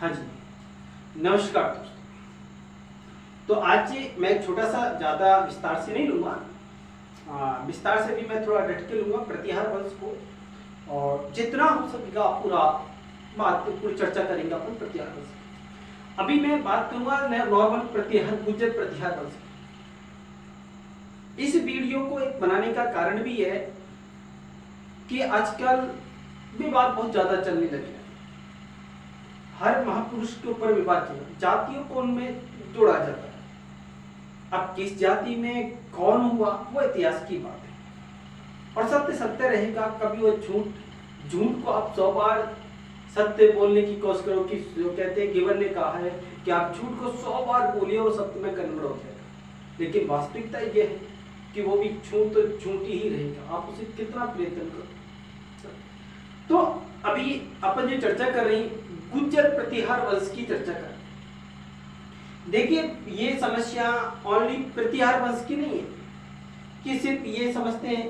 हाँ जी, नमस्कार दोस्तों। तो आज मैं एक छोटा सा, ज़्यादा विस्तार से नहीं लूँगा, विस्तार से भी मैं थोड़ा डट के लूँगा प्रतिहार वंश को, और जितना हो सकेगा पूरा बात पूरी चर्चा करेंगे अपन प्रतिहार वंश की। अभी मैं बात करूँगा नॉर्मल प्रतिहार, गुर्जर प्रतिहार वंश की। इस वीडियो को एक बनाने का कारण भी है कि आजकल विवाद बहुत ज़्यादा चलने लगे हैं। हर महापुरुष के ऊपर विवाद चल रहा है, जातियों को उनमें जोड़ा जाता है। अब किस जाति में कौन हुआ वो इतिहास की बात है, और सत्य सत्य रहेगा। कभी वो झूठ को आप 100 बार सत्य बोलने की कोशिश करो, कि जो कहते हैं गिवन ने कहा है कि आप झूठ को 100 बार बोलिए और सत्य में कन्वर्ट हो जाएगा। लेकिन वास्तविकता ये है कि वो भी झूठ तो झूठ ही रहेगा, आप उसे कितना प्रयत्न करो। तो अभी अपन जो चर्चा कर रहे हैं गुर्जर प्रतिहार वंश की चर्चा कर। देखिए, ये समस्या ओनली प्रतिहार वंश की नहीं है कि सिर्फ ये समझते हैं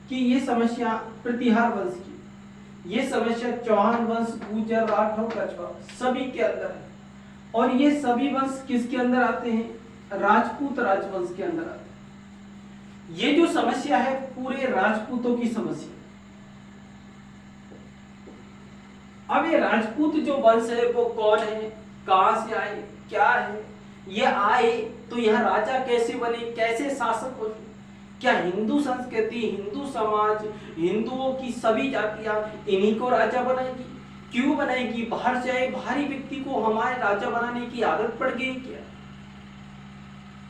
कि ये समस्या प्रतिहार वंश की, ये समस्या चौहान वंश, गुर्जर, राठौर, कछवाहा सभी के अंदर है। और ये सभी वंश किसके अंदर आते हैं? राजपूत राजवंश के अंदर आते हैं। ये जो समस्या है पूरे राजपूतों की समस्या। अब ये राजपूत जो वंश है वो कौन है, कहां से आए, क्या है? ये आए तो यहाँ राजा कैसे बने, कैसे शासक होते? क्या हिंदू संस्कृति, हिंदू समाज, हिंदुओं की सभी जातियां इन्हीं को राजा बनाएगी? क्यों बनाएगी? बाहर से आए बाहरी व्यक्ति को हमारे राजा बनाने की आदत पड़ गई क्या?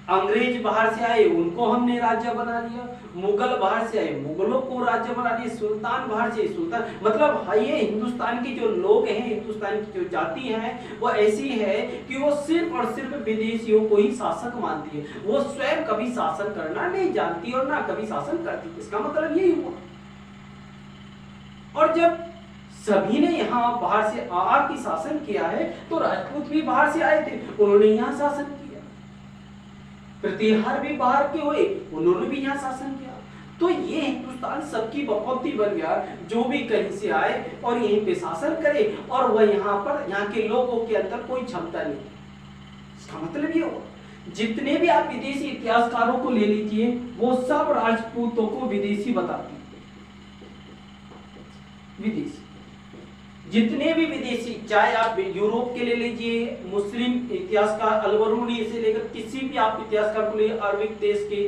अंग्रेज बाहर से आए उनको हमने राजा बना दिया, मुगल बाहर से आए मुगलों को राजा बना दिया, सुल्तान बाहर से सुल्तान। मतलब ये हिंदुस्तान के जो लोग हैं, हिंदुस्तान की जो जाति है वो ऐसी है कि वो सिर्फ और सिर्फ विदेशियों को ही शासक मानती है। वो स्वयं कभी शासन करना नहीं जानती और ना कभी शासन करती। इसका मतलब यही हुआ। और जब सभी ने यहाँ बाहर से आके शासन किया है तो राजपूत भी बाहर से आए थे, उन्होंने यहाँ शासन किया। प्रतिहार भी बाहर के हुए, उन्होंने भी यहाँ शासन किया। तो ये हिंदुस्तान सबकी बपौती बन गया, जो भी कहीं से आए और यहीं पे शासन करे, और वह यहाँ पर यहाँ के लोगों के अंदर कोई क्षमता नहीं। इसका मतलब ये हुआ जितने भी आप विदेशी इतिहासकारों को ले लीजिए वो सब राजपूतों को विदेशी बताते हैं। विदेशी जितने भी विदेशी, चाहे आप यूरोप के ले लीजिए, मुस्लिम इतिहासकार अलबरूनी से लेकर किसी भी आप इतिहासकार को ले, अरबिक देश के,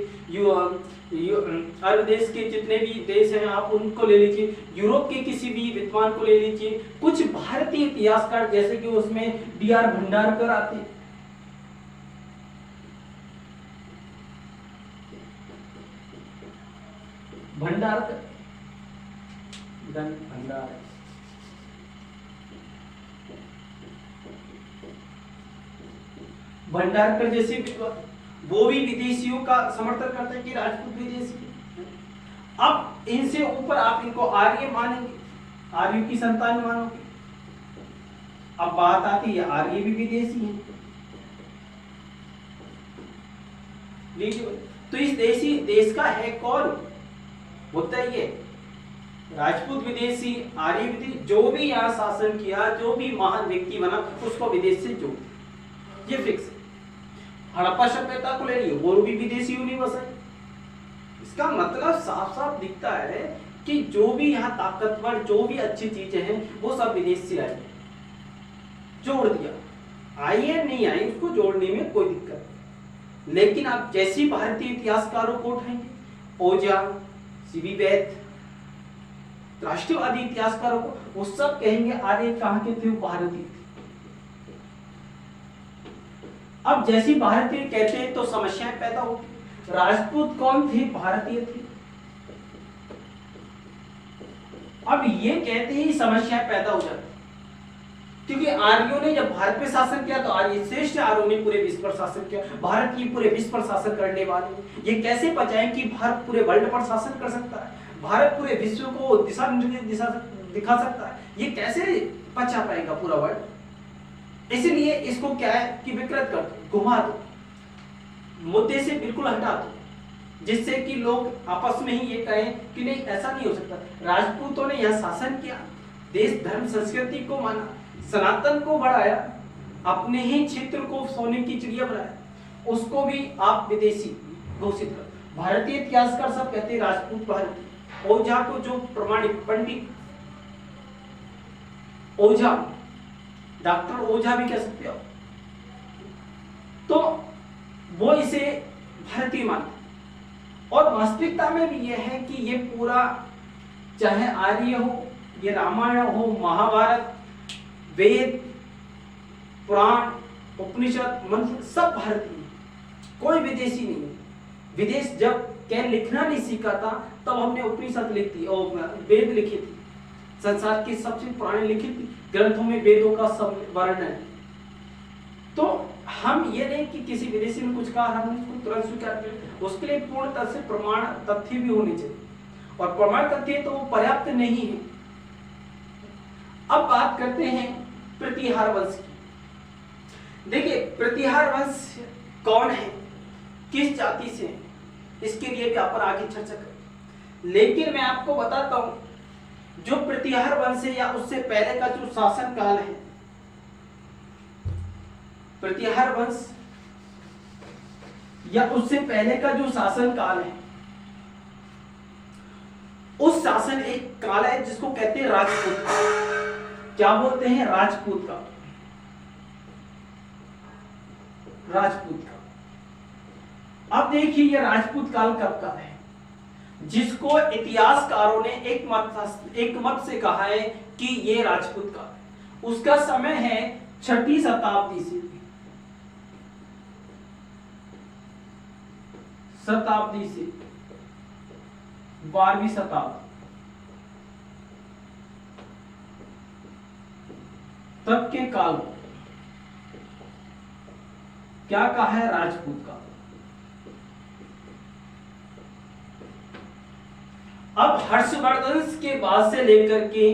अरब देश के जितने भी देश हैं आप उनको ले लीजिए, यूरोप के किसी भी विद्वान को ले लीजिए, कुछ भारतीय इतिहासकार जैसे कि उसमें D.R. भंडारकर आते हैं। भंडारकर भंडारकर जैसे वो भी विदेशियों का समर्थन करते हैं कि राजपूत विदेशी। अब इनसे ऊपर आप इनको आर्य मानेंगे, आर्य की संतान मानोगे। अब बात आती है आर्य भी विदेशी है। तो इस देश का है कौन? होता ही है राजपूत विदेशी, आर्य विदेशी। जो भी यहाँ शासन किया, जो भी महान व्यक्ति बना, उसको विदेश से जोड़, ये फिक्स है। हड़प्पा सभ्यता को ले लियो, वो भी विदेशी यूनिवर्स है। इसका मतलब साफ साफ दिखता है कि जो भी यहाँ ताकतवर, जो भी अच्छी चीजें हैं वो सब विदेश से आई, जोड़ दिया। आई है नहीं आई, उसको जोड़ने में कोई दिक्कत नहीं। लेकिन आप जैसी भारतीय इतिहासकारों को उठाएंगे, ओझा, सीवी वैद्य, राष्ट्रवादी इतिहासकारों को, वो सब कहेंगे आर्य कहाँ के थे? वो भारतीय थे। अब जैसी भारतीय कहते हैं तो समस्याएं पैदा होती। राजपूत कौन थे? भारतीय थे। अब ये कहते ही समस्याएं पैदा हो जाती, क्योंकि आर्यों ने जब भारत पे शासन किया तो आर्य श्रेष्ठ आर्यों ने पूरे विश्व पर शासन किया। भारत की पूरे विश्व पर शासन करने वाले ये कैसे बचाएं कि भारत पूरे वर्ल्ड पर शासन कर सकता है, भारत पूरे विश्व को दिशा दिखा सकता है, ये कैसे बचा पाएगा पूरा वर्ल्ड? इसलिए इसको क्या है कि विकृत कर दो, घुमा दो, मुद्दे से बिल्कुल हटा दो, जिससे कि लोग आपस में ही ये कहें कि नहीं ऐसा नहीं हो सकता। राजपूतों ने यह शासन किया, देश धर्म संस्कृति को माना, सनातन को बढ़ाया, अपने ही क्षेत्र को सोने की चिड़िया बनाया, उसको भी आप विदेशी घोषित कर। भारतीय इतिहासकार सब कहते हैं राजपूत भारतीय। ओझा को जो प्रमाणिक पंडित ओझा, डॉक्टर ओझा भी कह सकते हो, तो वो इसे भारतीय मानते। और वास्तविकता में भी यह है कि ये पूरा, चाहे आर्य हो, ये रामायण हो, महाभारत, वेद, पुराण, उपनिषद, मंत्र, सब भारतीय, कोई विदेशी नहीं है। विदेश जब क्या लिखना नहीं सीखा था तब हमने उपनिषद लिखी और वेद लिखे थे, संसार की सबसे पुराने लिखित ग्रंथों में वेदों का सब वर्णन है। तो हम ये नहीं कि किसी विदेशी ने कुछ कहा हमने उसको तुरंत स्वीकार किया, उसके लिए पूर्ण तरह से प्रमाण तथ्य भी होने चाहिए, और प्रमाण तथ्य तो पर्याप्त नहीं है। अब बात करते हैं प्रतिहार वंश की। देखिए प्रतिहार वंश कौन है, किस जाति से है, इसके लिए भी अपन आगे चर्चा करेंगे। लेकिन मैं आपको बताता हूं जो प्रतिहार वंश है या उससे पहले का जो शासन काल है, प्रतिहार वंश या उससे पहले का जो शासन काल है, उस शासन एक काल है जिसको कहते हैं राजपूत का। क्या बोलते हैं? राजपूत का। राजपूत का। अब देखिए ये राजपूत काल कब का है, जिसको इतिहासकारों ने एक मत से कहा है कि ये राजपूत काल। उसका समय है 6वीं शताब्दी से 12वीं शताब्दी तक के काल को क्या कहा है? राजपूत का। अब हर्षवर्धन के बाद से लेकर के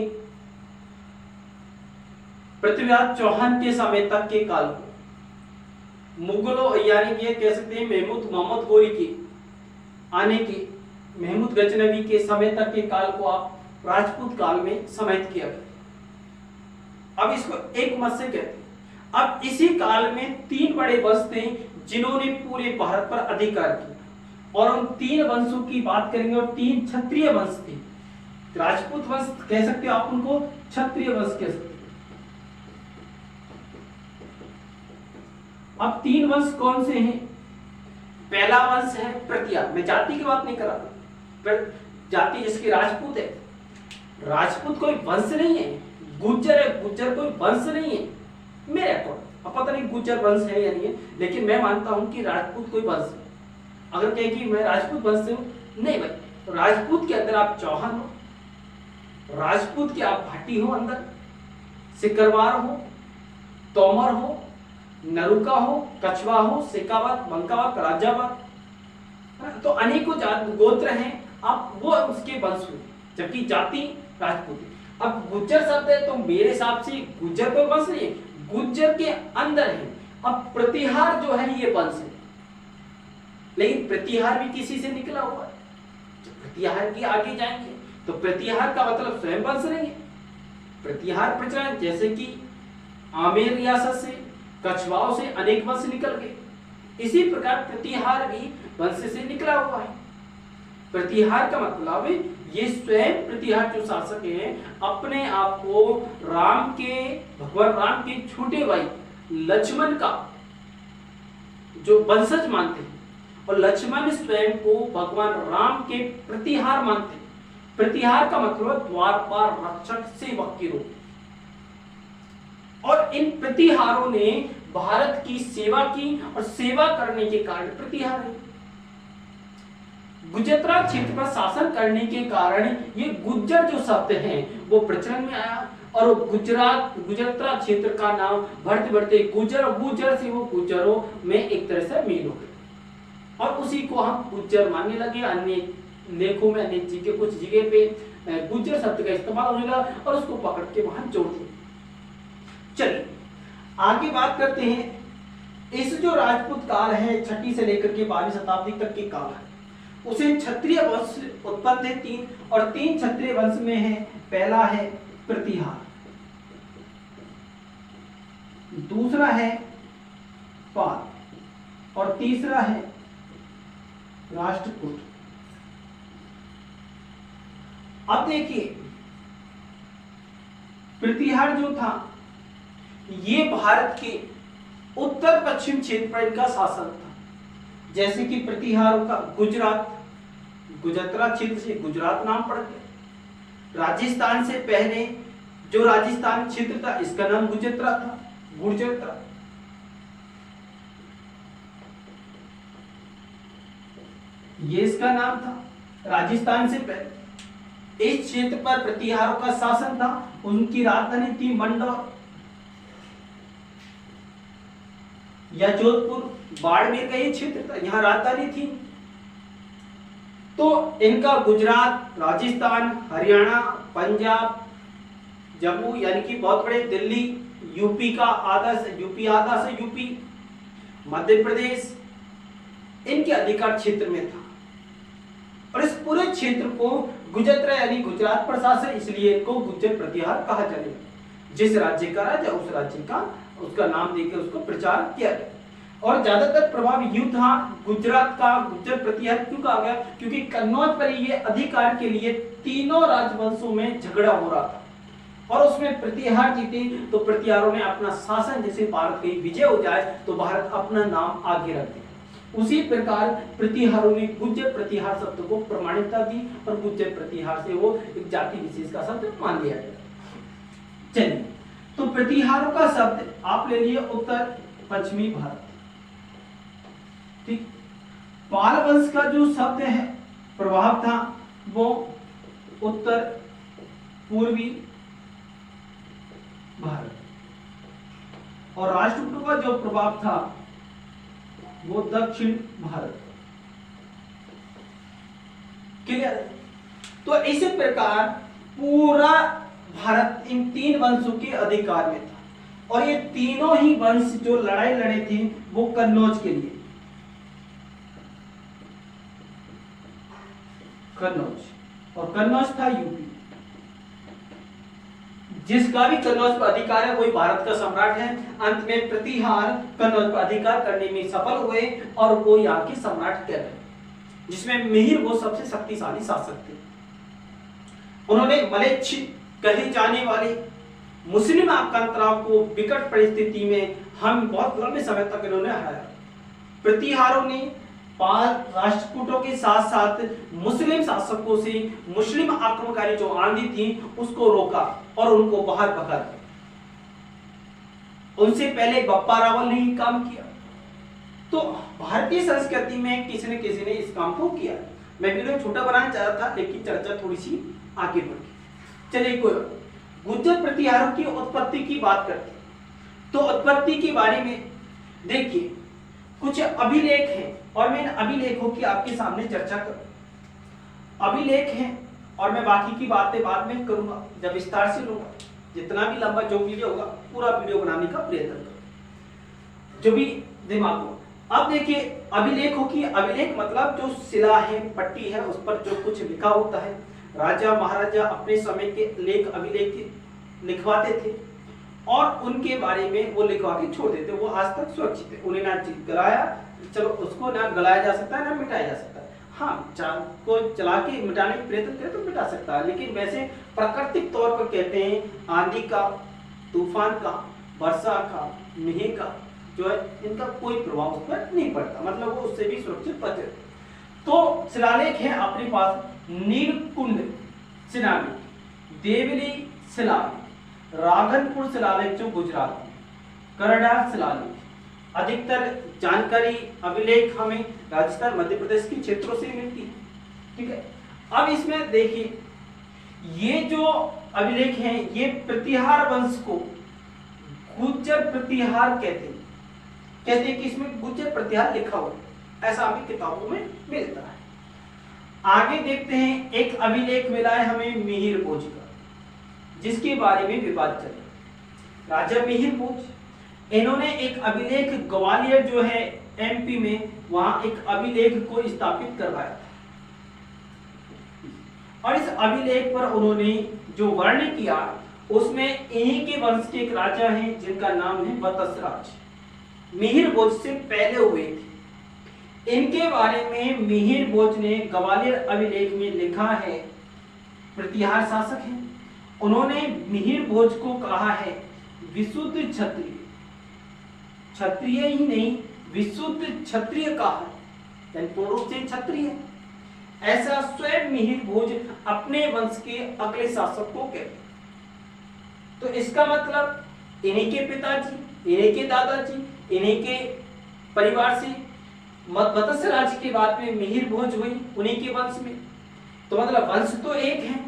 पृथ्वीराज चौहान के समय तक के काल को, मुगलों यानी कि कह सकते हैं महमूद मोहम्मद गोरी के आने के, महमूद गजनवी के समय तक के काल को आप राजपूत काल में समाहित किया गया। अब इसको एक मत से कहते हैं। अब इसी काल में 3 बड़े वंश थे जिन्होंने पूरे भारत पर अधिकार किया, और उन 3 वंशों की बात करेंगे, और 3 क्षत्रिय वंश थे। राजपूत वंश कह सकते हो आप उनको, क्षत्रिय वंश कह सकते हो। अब 3 वंश कौन से हैं? पहला वंश है प्रतिहार। मैं जाति की बात नहीं कर रहा, पर जाति जिसकी राजपूत है। राजपूत कोई वंश नहीं है, गुज्जर है, गुज्जर कोई वंश नहीं है मेरे अकॉर्डिंग। अब पता नहीं गुज्जर वंश है या नहीं है, लेकिन मैं मानता हूं कि राजपूत कोई वंश है। अगर कहे कि मैं राजपूत वंश से हूं, नहीं भाई, तो राजपूत के अंदर आप चौहान हो, राजपूत के आप भाटी हो, अंदर सिकरवार हो, तोमर हो, नरुका हो, कछवा हो, शेखावत, बंकावत, राजावत, तो अनेकों गोत्र हैं, आप वो उसके वंश हुए, जबकि जाति राजपूत है। अब गुज्जर शब्द है तो मेरे हिसाब से गुज्जर कोई वंश नहीं है, गुज्जर के अंदर है। अब प्रतिहार जो है ये वंश है, लेकिन प्रतिहार भी किसी से निकला हुआ है। प्रतिहार की आगे जाएंगे तो प्रतिहार का मतलब स्वयं वंश नहीं है। प्रतिहार प्रचलन जैसे कि आमेर रियासत से, कछवाओं से अनेक वंश निकल गए, इसी प्रकार प्रतिहार भी वंश से निकला हुआ है। प्रतिहार का मतलब ये स्वयं प्रतिहार जो शासक हैं अपने आप को राम के, भगवान राम के छोटे भाई लक्ष्मण का जो वंशज मानते हैं, और लक्ष्मण स्वयं को भगवान राम के प्रतिहार मानते हैं। प्रतिहार का मतलब द्वारपाल रक्षक, सेवक के रूप। और इन प्रतिहारों ने भारत की सेवा की, और सेवा करने के कारण प्रतिहार है। गुजरात क्षेत्र पर शासन करने के कारण ये गुज्जर जो शब्द है वो प्रचलन में आया, और गुजरात क्षेत्र का नाम बढ़ते बढ़ते गुज्जर से वो गुज्जरों में एक तरह से मेल हो गया, और उसी को हम गुज्जर मानने लगे। अन्य लेखों में अन्य जगह कुछ जगह पे गुज्जर शब्द का इस्तेमाल होने लगा, और उसको पकड़ के वहां जोड़ दिया। चलिए आगे बात करते हैं। इस जो राजपूत काल है 6वीं से लेकर के 12वीं शताब्दी तक के काल है, उसे क्षत्रिय वंश उत्पन्न है 3, और 3 क्षत्रिय वंश में है। पहला है प्रतिहार, दूसरा है पाल और तीसरा है राष्ट्रकूट। अब देखिए प्रतिहार जो था ये भारत के उत्तर पश्चिम क्षेत्र पर इनका शासन था। जैसे कि प्रतिहारों का गुजरात क्षेत्र से गुजरात नाम पड़ गया। राजस्थान से पहले जो राजस्थान क्षेत्र था इसका नाम गुजरात था, गुर्जर। ये इसका नाम था। राजस्थान से पहले इस क्षेत्र पर प्रतिहारों का शासन था। उनकी राजधानी थी मंडौर या जोधपुर, बाड़मेर का ये क्षेत्र था, यहाँ राजधानी थी। तो इनका गुजरात, राजस्थान, हरियाणा, पंजाब, जम्मू यानी कि बहुत बड़े दिल्ली, यूपी आधा से यूपी, मध्य प्रदेश इनके अधिकार क्षेत्र में था। और इस पूरे क्षेत्र को गुजरात यानी गुजरात प्रशासन, इसलिए इनको गुज्जर प्रतिहार कहा जाएगा। जिस राज्य का राजा उस राज्य का उसका नाम देकर उसको प्रचार किया गया। और ज्यादातर प्रभाव यूं था गुजरात का गुज्जर प्रतिहार क्यों कहा गया, क्योंकि कन्नौज पर ये अधिकार के लिए तीनों राजवंशों में झगड़ा हो रहा था और उसमें प्रतिहार जीते। तो प्रतिहारों ने अपना शासन, जैसे भारत की विजय हो जाए तो भारत अपना नाम आगे रख दे। उसी प्रकार प्रतिहारों ने गुज्जर प्रतिहार शब्द को प्रमाणिकता दी और गुज्जर प्रतिहार से वो एक जाति विशेष का शब्द मान लिया गया। चलिए, तो प्रतिहारों का शब्द आप ले लिए उत्तर पश्चिमी भारत, ठीक। पाल वंश का जो शब्द है प्रभाव था वो उत्तर पूर्वी भारत और राष्ट्रकूटों का जो प्रभाव था वो दक्षिण भारत। क्लियर? तो इसी प्रकार पूरा भारत इन तीन वंशों के अधिकार में था और ये तीनों ही वंश जो लड़ाई लड़े थे वो कन्नौज के लिए, कन्नौज, और कन्नौज था यूपी। जिसका भी कन्नौज पर अधिकार है वही भारत का सम्राट है। अंत में प्रतिहार कन्नौज पर अधिकार करने में सफल हुए और वो यहाँ के सम्राट कहलाए, जिसमें मिहिर वो सबसे शक्तिशाली शासक थे। उन्होंने मलेच्छ कहे जाने वाले मुस्लिम आक्रांताओं को विकट परिस्थिति में हम बहुत लंबे समय तक इन्होंने हराया। प्रतिहारों ने पाल राष्ट्रकूटों के साथ साथ मुस्लिम शासकों से मुस्लिम आक्रमणकारी जो आंधी थी उसको रोका और उनको बाहर भगा दिया। उनसे पहले बप्पा रावल ने ही काम किया। तो भारतीय संस्कृति में किसी न किसी ने इस काम को किया। मैं वीडियो छोटा बनाना चाह रहा था लेकिन चर्चा थोड़ी सी आगे बढ़ गई। चलिए, कोई गुज्जर प्रतिहारों की उत्पत्ति की बात करते हैं। तो उत्पत्ति के बारे में देखिए कुछ अभिलेख हैं और मैं इन अभिलेखों की आपके सामने चर्चा करूं। अभिलेख हैं और मैं बाकी की बातें बाद में करूंगा जब विस्तार से लूंगा। जितना भी लंबा जो वीडियो होगा पूरा वीडियो बनाने का प्रयत्न करूंगा, जो भी दिमाग हो। अब देखिए अभिलेखों की, अभिलेख मतलब जो शिला है, पट्टी है, उस पर जो कुछ लिखा होता है। राजा महाराजा अपने समय के लेख अभिलेख लिखवाते थे और उनके बारे में वो लिखवा के छोड़ देते। वो आज तक सुरक्षित है, उन्हें ना गलाया, चलो उसको ना गलाया जा सकता है ना मिटाया जा सकता है। हाँ, को चला के मिटाने का प्रयत्न करे तो मिटा सकता है, लेकिन वैसे प्राकृतिक तौर पर कहते हैं आंधी का, तूफान का, वर्षा का, मेघ का जो है इनका कोई प्रभाव उस पर नहीं पड़ता, मतलब वो उससे भी सुरक्षित बचे। तो शिलालेख है अपने पास नीलकुंड शिलालेख, देवली शिलालेख, राघनपुर शिलालेख जो गुजरात में, करड़ा शिलालेख। अधिकतर जानकारी अभिलेख हमें राजस्थान मध्य प्रदेश के क्षेत्रों से मिलती है, ठीक है। अब इसमें देखिए ये जो अभिलेख हैं ये प्रतिहार वंश को गुज्जर प्रतिहार कहते हैं कि इसमें गुज्जर प्रतिहार लिखा हुआ है, ऐसा हमें किताबों में मिलता है। आगे देखते हैं, एक अभिलेख मिला है हमें मिहिर भोज का, जिसके बारे में विवाद चल रहा है। राजा मिहिर भोज, इन्होंने एक अभिलेख ग्वालियर जो है एमपी में, वहां एक अभिलेख को स्थापित करवाया और इस अभिलेख पर उन्होंने जो वर्णन किया उसमें इन्हीं के वंश के एक राजा हैं जिनका नाम है बतसराज, मिहिर भोज से पहले हुए थे। इनके बारे में मिहिर भोज ने ग्वालियर अभिलेख में लिखा है, प्रतिहार शासक हैं। उन्होंने मिहिर भोज को कहा है विशुद्ध क्षत्रिय, क्षत्रिय ही नहीं विशुद्ध क्षत्रिय कहा, यानी पूर्ण रूप से क्षत्रिय। ऐसा स्वयं मिहिर भोज अपने वंश के अगले शासक को कहते। तो इसका मतलब इन्हीं के पिताजी, इन्हीं के दादाजी, इन्हीं के परिवार से मत्स्य राज्य के बाद में मिहिर भोज हुई, उन्हीं के वंश में। तो मतलब वंश तो एक है।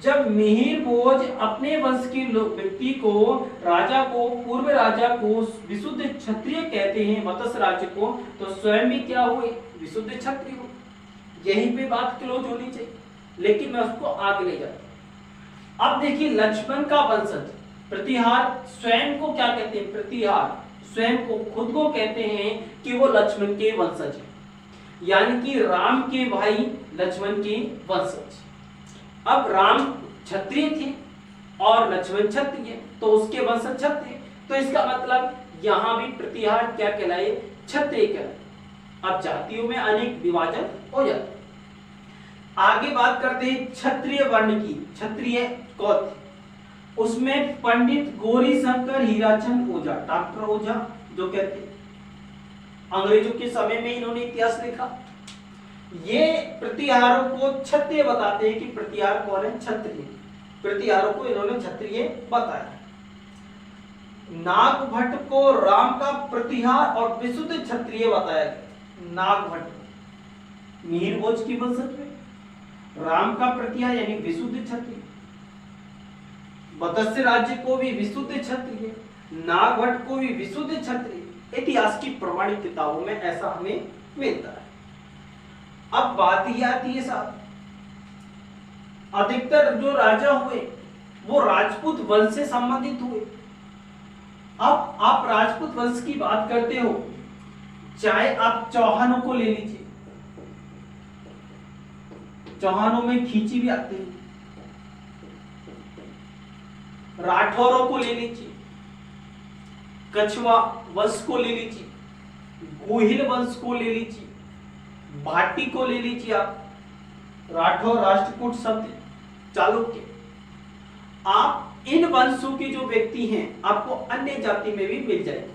जब मिहिर भोज अपने वंश के व्यक्ति को, राजा को, पूर्व राजा को विशुद्ध क्षत्रिय कहते हैं, मत्स्य राज्य को, तो स्वयं भी क्या हुए, विशुद्ध क्षत्रिय हो। यहीं पे बात क्लोज होनी चाहिए, लेकिन मैं उसको आगे ले जाता हूं। अब देखिए लक्ष्मण का वंशज प्रतिहार स्वयं को क्या कहते हैं, प्रतिहार स्वयं को, खुद को कहते हैं कि वो लक्ष्मण के वंशज है, यानी कि राम के भाई लक्ष्मण के वंशज। अब राम क्षत्रिय थे और लक्ष्मण क्षत्रिय, तो उसके वंशज क्षत्रिय, तो इसका मतलब यहां भी प्रतिहार क्या कहलाए, क्षत्रिय कहलाए। अब जातियों में अनेक विभाजन हो जाते। आगे बात करते हैं क्षत्रिय वर्ण की। क्षत्रिय कौन थे? उसमें पंडित गौरी शंकर हीराचंद ओझा, डॉक्टर ओझा जो कहते हैं, अंग्रेजों के समय में इन्होंने इतिहास लिखा। ये प्रतिहारों को क्षत्रिय बताते हैं कि प्रतिहार कौन है, क्षत्रिय। प्रतिहारों को इन्होंने क्षत्रिय बताया। नाग भट्ट को राम का प्रतिहार और विशुद्ध क्षत्रिय बताया गया। नाग भट्ट मिहिर भोज की वंशज में, राम का प्रतिहार यानी विशुद्ध क्षत्रिय, मत्स्य राज्य को भी विशुद्ध क्षत्रिय, नाग भट्ट को भी विशुद्ध क्षत्रिय। इतिहास की प्रमाणिक किताबों में ऐसा हमें मिलता है। अब बात ही आती है साहब, अधिकतर जो राजा हुए वो राजपूत वंश से संबंधित हुए। अब आप राजपूत वंश की बात करते हो, चाहे आप चौहानों को ले लीजिए, चौहानों में खींची भी आते हैं, राठौरों को ले लीजिए, कछवा वंश को ले लीजिए, गोहिल वंश को ले लीजिए, भाटी को ले लीजिए आप, राठौर, राष्ट्रकूट, शब्द, चालुक्य। आप इन वंशों के जो व्यक्ति हैं आपको अन्य जाति में भी मिल जाएंगे।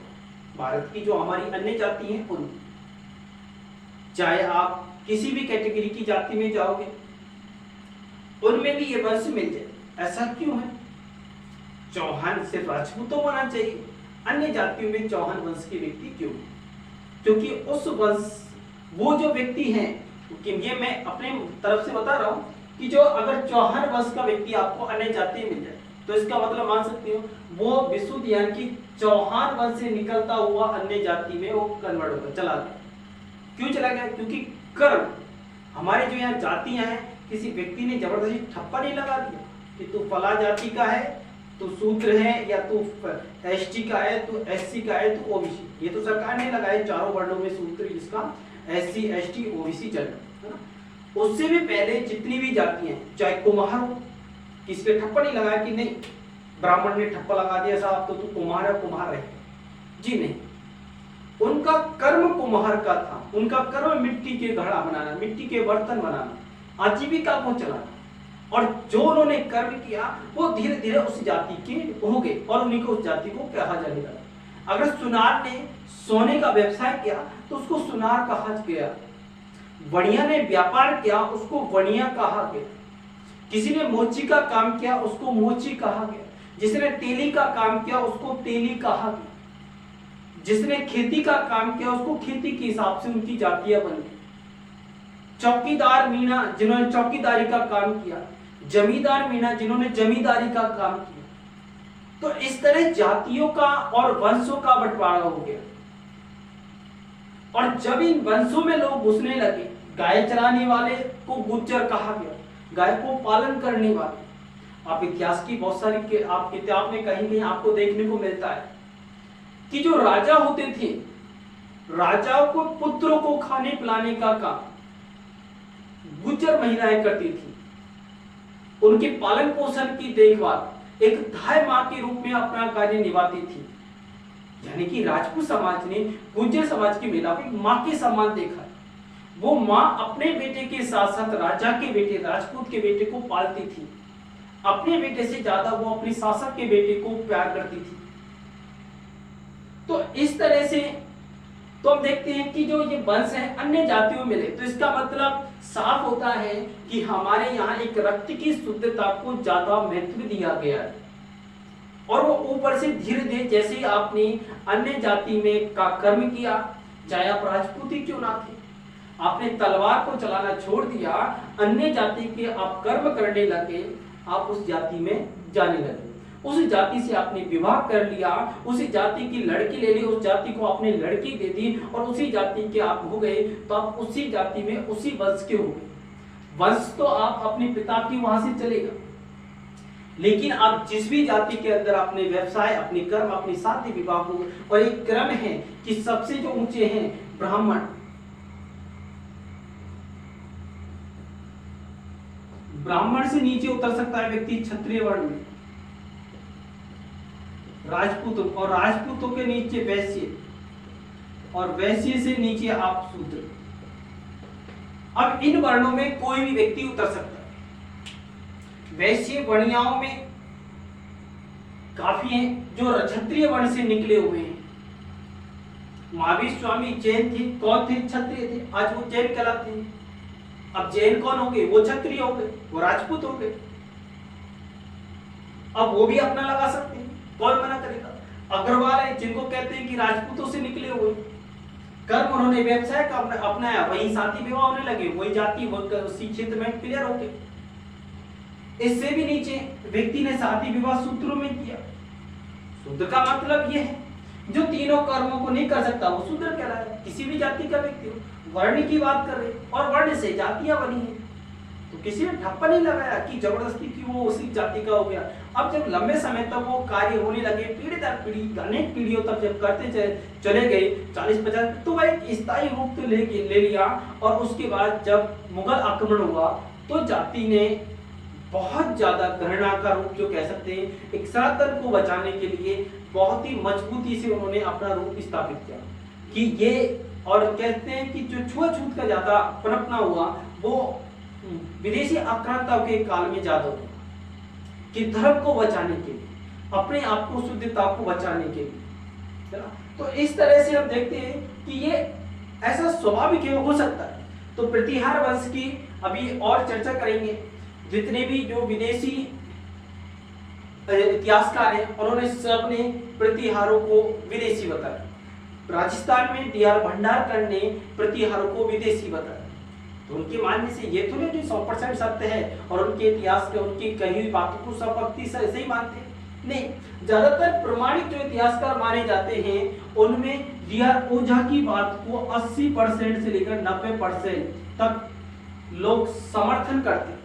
भारत की जो हमारी अन्य जाति हैं उन, चाहे आप किसी भी कैटेगरी की जाति में जाओगे उनमें भी ये वंश मिल जाए। ऐसा क्यों है? चौहान सिर्फ राजपूतों होना चाहिए, अन्य जातियों में चौहान वंश के व्यक्ति क्यों? क्योंकि उस वंश, वो जो व्यक्ति हैं, क्योंकि ये मैं अपने तरफ से बता रहा हूं कि जो अगर चौहान वंश का व्यक्ति आपको अन्य जाति मिल जाए तो इसका मतलब मान सकते हो वो विशुद्ध यानी कि चौहान वंश से निकलता हुआ अन्य जाति में वो कन्वर्ट होकर चला गया। क्यों चला गया? क्योंकि कर्म, हमारे जो यहाँ जातियां हैं, किसी व्यक्ति ने जबरदस्ती ठप्पा नहीं लगा दिया कि तू फला जाति का है, तू शूद्र है, या तू एसटी का है, तू एससी का है, तू ओबीसी। ये तो सरकार ने लगाए चारों वर्णों में सूत्र, जिसका एससी, एसटी, ओबीसी जनरल, है ना। उससे भी पहले जितनी भी जातियां, चाहे कुम्हार हो, किसी पे ठप्पा नहीं लगाया कि नहीं ब्राह्मण ने ठप्पा लगा दिया साहब तो तू कुम्हार है, कुम्हार रहे। जी नहीं, उनका कर्म कुम्हार का था, उनका कर्म मिट्टी के घड़ा बनाना, मिट्टी के बर्तन बनाना, आजीविका को चलाना, और जो उन्होंने कर्म किया वो धीरे धीरे उस जाति के हो गए और उन्हीं को उस जाति को कहा जाने लगा। अगर सुनार ने सोने का व्यवसाय किया तो उसको सुनार कहा गया, वणिया ने व्यापार किया उसको वणिया कहा गया, किसी ने मोची का काम किया उसको मोची कहा गया, जिसने तेली का काम किया उसको तेली कहा गया, जिसने खेती का काम किया उसको खेती के हिसाब से उनकी जातियां बन गई। चौकीदार मीणा जिन्होंने चौकीदारी का काम किया, जमींदार मीणा जिन्होंने जमींदारी का काम किया। तो इस तरह जातियों का और वंशों का बंटवारा हो गया। और जब इन वंशों में लोग घुसने लगे, गाय चराने वाले को गुज्जर कहा गया, गाय को पालन करने वाले। आप इतिहास की बहुत सारी आप किताब में कहीं कहीं आपको देखने को मिलता है कि जो राजा होते थे, राजाओं को पुत्रों को खाने पिलाने का काम गुज्जर महिलाएं करती थी, उनके पालन पोषण की देखभाल एक धाय मां के रूप में अपना कार्य निभाती थी। यानी कि राजपूत समाज ने गुर्जर समाज की महिला को एक मां के समान देखा। वो मां अपने बेटे के साथ साथ राजा के बेटे, राजपूत के बेटे को पालती थी। अपने बेटे से ज्यादा वो अपने शासक के बेटे को प्यार करती थी। तो इस तरह से तो हम देखते हैं कि जो ये वंश है अन्य जातियों में मिले, तो इसका मतलब साफ होता है कि हमारे यहाँ एक रक्त की शुद्धता को ज्यादा महत्व दिया गया है। और वो ऊपर से धीरे धीरे जैसे ही आपने अन्य जाति में का कर्म किया, चाहे आप राजपूत ही क्यों ना थे, आपने तलवार को चलाना छोड़ दिया, अन्य जाति के आप कर्म करने लगे, आप उस जाति में जाने लगे, उस जाति से आपने विवाह कर लिया, उसी जाति की लड़की ले ली, उस जाति को आपने लड़की दे दी और उसी जाति के आप हो गए, तो आप उसी जाति में उसी वंश के हो गए। वंश तो आप अपने पिता की वहां से चलेगा, लेकिन आप जिस भी जाति के अंदर अपने व्यवसाय, अपने कर्म, अपनी शादी विवाह हो, और एक क्रम है कि सबसे जो ऊंचे हैं ब्राह्मण, ब्राह्मण से नीचे उतर सकता है व्यक्ति क्षत्रिय वर्ण में, राजपूत, और राजपूतों के नीचे वैश्य, और वैश्य से नीचे आप शूद्र। अब इन वर्णों में कोई भी व्यक्ति उतर सकता है। वैश्य वर्णियाओं में काफी हैं जो क्षत्रिय वर्ण से निकले हुए हैं। महावीर स्वामी जैन थे, कौन थे? क्षत्रिय थे, आज वो जैन कहलाते हैं। अब जैन कौन हो गए? वो क्षत्रिय हो गए, वो राजपूत हो गए। अब वो भी अपना लगा सकते हैं, कौन मना करेगा? अग्रवाल है जिनको कहते हैं कि राजपूतों से निकले हुए, कर्म उन्होंने व्यवसाय का अपनाया, वही शादी विवाह होने लगे, वही जाति उसी क्षेत्र में क्लियर हो गए। इससे भी नीचे व्यक्ति ने शादी विवाह सूत्रों में किया। शूद्र का मतलब यह है जो तीनों कर्मों को नहीं कर सकता, वो शूद्र कहलाया। किसी भी जाति का व्यक्ति हो, वर्ण की बात कर रहे, और वर्ण से जातियां बनी है, तो किसी ने ठप्पा नहीं लगाया कि जबरदस्ती की वो उसी जाति का हो गया। अब जब लंबे समय तक वो कार्य होने लगे, पीढ़ी दर पीढ़ी, अनेक पीढ़ियों तक जब करते चले गए, 40-50, तो वह एक स्थायी रूप तो ले लिया। और उसके बाद जब मुगल आक्रमण हुआ तो जाति ने बहुत ज्यादा घृणा का रूप, जो कह सकते हैं, एक सनातन को बचाने के लिए बहुत ही मजबूती से उन्होंने अपना रूप स्थापित किया कि ये, और कहते हैं कि जो छुआछूत का ज्यादा पनपना हुआ वो विदेशी आक्रांताओं के काल में ज्यादा हुआ, कि धर्म को बचाने के लिए, अपने आप को, शुद्धता को बचाने के लिए। तो इस तरह से हम देखते हैं कि ये ऐसा स्वाभाविक हो सकता है। तो प्रतिहार वंश की अभी और चर्चा करेंगे। जितने भी जो विदेशी इतिहासकार हैं उन्होंने सबने प्रतिहारों को विदेशी बताया। राजस्थान में डी.आर. भंडारकर ने प्रतिहारों को विदेशी बताया। तो उनके मानने से ये तो नहीं 100% सत्य है और उनके इतिहास के, उनकी कही हुई बातों को सब व्यक्ति सही मानते हैं, नहीं। ज्यादातर प्रमाणिक जो इतिहासकार माने जाते हैं उनमें डी.आर. ओझा की बात को 80% से लेकर 90% तक लोग समर्थन करते हैं,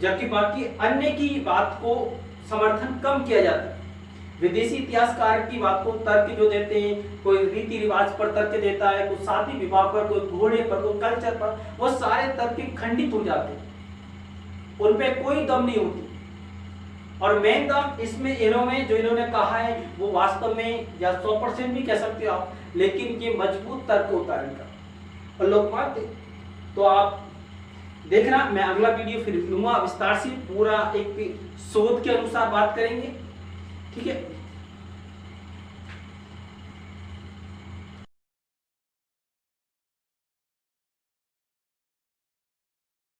जबकि बाकी अन्य की बात को समर्थन कम किया जाता है। विदेशी इतिहासकार की बात को तर्क जो देते हैं, कोई रीति रिवाज पर तर्क देता है, कोई शादी विवाह पर, कोई घोड़े पर, कोई कल्चर पर, वो सारे तर्क खंडित हो जाते हैं, उन पे कोई दम नहीं होती। और मेन दम इसमें इन्होंने जो इन्होंने कहा है वो वास्तव में या 100% भी कह सकते हो आप, लेकिन ये मजबूत तर्क होता है इनका और लोग मानते। तो आप देखना, मैं अगला वीडियो फिर लूंगा, विस्तार से पूरा एक शोध के अनुसार बात करेंगे, ठीक है।